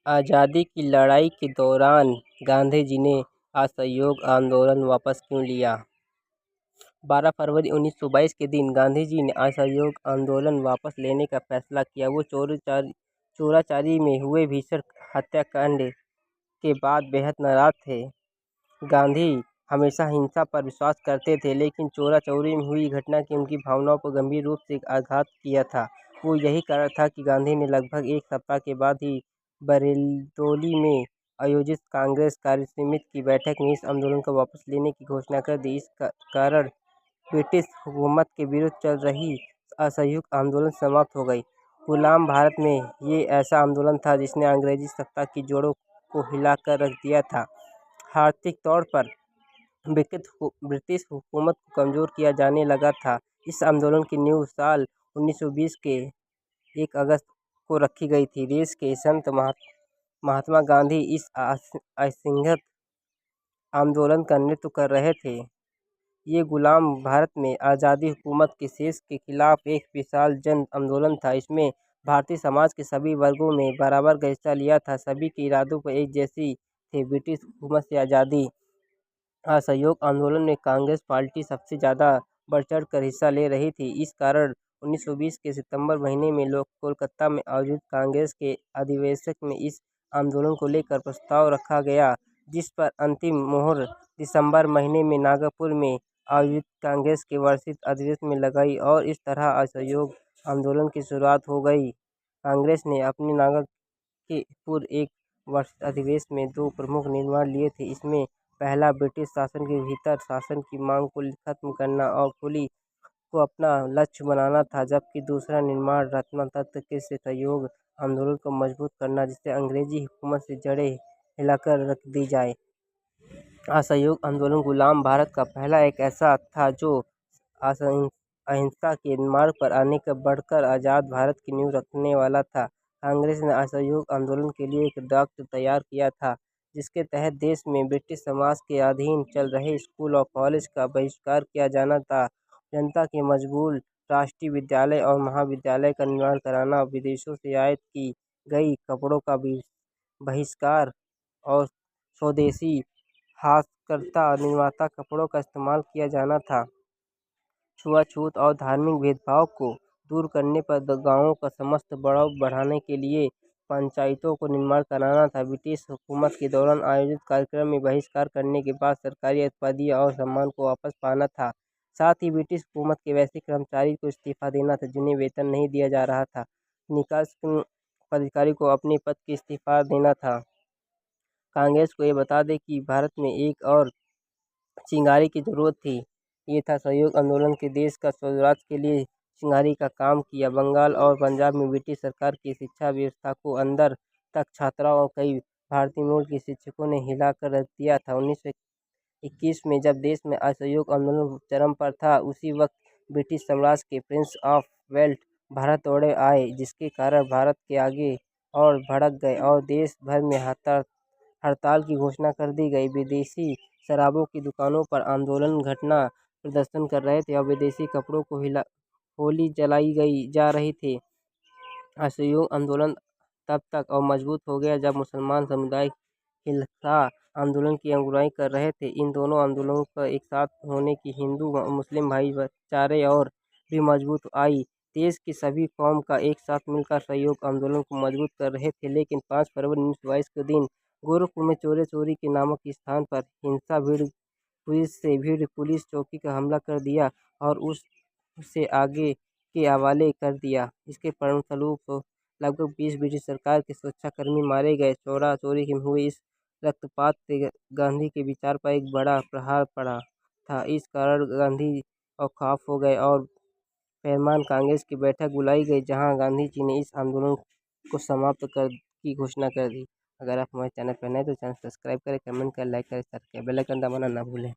आज़ादी की लड़ाई के दौरान गांधी जी ने असहयोग आंदोलन वापस क्यों लिया? 12 फरवरी 1922 के दिन गांधी जी ने असहयोग आंदोलन वापस लेने का फैसला किया। वो चोराचारी में हुए भीषण हत्याकांड के बाद बेहद नाराज थे। गांधी हमेशा हिंसा पर विश्वास करते थे, लेकिन चोरी में हुई घटना की उनकी भावनाओं पर गंभीर रूप से आघात किया था। वो यही कारण था कि गांधी ने लगभग एक सप्ताह के बाद ही बरेलौली में आयोजित कांग्रेस कार्यसमिति की बैठक में इस आंदोलन को वापस लेने की घोषणा कर दी। इस कारण ब्रिटिश हुकूमत के विरुद्ध चल रही असहयोग आंदोलन समाप्त हो गई। गुलाम भारत में ये ऐसा आंदोलन था जिसने अंग्रेजी सत्ता की जड़ों को हिलाकर रख दिया था। आर्थिक तौर पर ब्रिटिश हुकूमत को कमज़ोर किया जाने लगा था। इस आंदोलन की नींव साल 1920 के 1 अगस्त को रखी गई थी। देश के संत महात्मा गांधी इस असंगत आंदोलन का नेतृत्व कर रहे थे। ये गुलाम भारत में आज़ादी हुकूमत के शेष के खिलाफ एक विशाल जन आंदोलन था। इसमें भारतीय समाज के सभी वर्गों ने बराबर का हिस्सा लिया था। सभी के इरादों पर एक जैसी थे, ब्रिटिश हुकूमत से आज़ादी। असहयोग आंदोलन में कांग्रेस पार्टी सबसे ज़्यादा बढ़-चढ़ कर हिस्सा ले रही थी। इस कारण 1920 के सितंबर महीने में कोलकाता में आयोजित कांग्रेस के अधिवेशन में इस आंदोलन को लेकर प्रस्ताव रखा गया, जिस पर अंतिम मोहर दिसंबर महीने में नागपुर में आयोजित कांग्रेस के वार्षिक अधिवेशन में लगाई और इस तरह असहयोग आंदोलन की शुरुआत हो गई। कांग्रेस ने अपने नागपुर के पूर्व एक वार्षिक अधिवेशन में 2 प्रमुख निर्णय लिए थे। इसमें पहला ब्रिटिश शासन के भीतर शासन की मांग को खत्म करना और पुलिस को अपना लक्ष्य बनाना था, जबकि दूसरा निर्माण रत्नातंत्र के सहयोग आंदोलन को मजबूत करना, जिससे अंग्रेजी हुकूमत से जड़ें हिलाकर रख दी जाए। असहयोग आंदोलन गुलाम भारत का पहला एक ऐसा था जो अहिंसा के मार्ग पर आने का बढ़कर आज़ाद भारत की नींव रखने वाला था। कांग्रेस ने असहयोग आंदोलन के लिए एक डॉक्यूमेंट तैयार किया था, जिसके तहत देश में ब्रिटिश साम्राज्य के अधीन चल रहे स्कूल और कॉलेज का बहिष्कार किया जाना था, जनता के मजबूर राष्ट्रीय विद्यालय और महाविद्यालय का निर्माण कराना, विदेशों से आयात की गई कपड़ों का बहिष्कार और स्वदेशी हस्तकरघा निर्मित कपड़ों का इस्तेमाल किया जाना था। छुआछूत और धार्मिक भेदभाव को दूर करने पर गांवों का समस्त बढ़ाने के लिए पंचायतों को निर्माण कराना था। ब्रिटिश हुकूमत के दौरान आयोजित कार्यक्रम में बहिष्कार करने के बाद सरकारी उपाधियां और सम्मान को वापस पाना था। साथ ही ब्रिटिश हुकूमत के वैसे कर्मचारी को इस्तीफा देना था जिन्हें वेतन नहीं दिया जा रहा था। निकाय पदाधिकारी को अपने पद के इस्तीफा देना था। कांग्रेस को ये बता दें कि भारत में एक और चिंगारी की जरूरत थी। ये था सहयोग आंदोलन के देश का स्वराज के लिए चिंगारी का काम किया। बंगाल और पंजाब में ब्रिटिश सरकार की शिक्षा व्यवस्था को अंदर तक छात्राओं और कई भारतीय मूल के शिक्षकों ने हिलाकर रख दिया था। 1921 में जब देश में असहयोग आंदोलन चरम पर था, उसी वक्त ब्रिटिश साम्राज्य के प्रिंस ऑफ वेल्स भारत दौड़े आए, जिसके कारण भारत के आगे और भड़क गए और देश भर में हड़ताल की घोषणा कर दी गई। विदेशी शराबों की दुकानों पर आंदोलन घटना प्रदर्शन कर रहे थे और विदेशी कपड़ों को होली जलाई जा रही थी। असहयोग आंदोलन तब तक और मजबूत हो गया जब मुसलमान समुदाय खिलाफा आंदोलन की अगुवाई कर रहे थे। इन दोनों आंदोलनों का एक साथ होने की हिंदू मुस्लिम भाईचारे और भी मजबूत आई। देश की सभी कौम का एक साथ मिलकर सहयोग आंदोलन को मजबूत कर रहे थे। लेकिन 5 फरवरी 1922 के दिन गोरखपुर में चोरी के नामक स्थान पर हिंसा भीड़ पुलिस चौकी का हमला कर दिया और उसे आगे के हवाले कर दिया। इसके परिणामस्वरूप लगभग 20 ब्रिटिश सरकार के सुरक्षाकर्मी मारे गए। चोरी में हुए इस रक्तपात से गांधी के विचार पर एक बड़ा प्रहार पड़ा था। इस कारण गांधी खौफ हो गए और फरमान कांग्रेस की बैठक बुलाई गई, जहां गांधी जी ने इस आंदोलन को समाप्त कर की घोषणा कर दी। अगर आप हमारे चैनल पर नए तो चैनल सब्सक्राइब करें, कमेंट करें, लाइक करें, शेयर करें, बेल आइकन दबाना ना भूलें।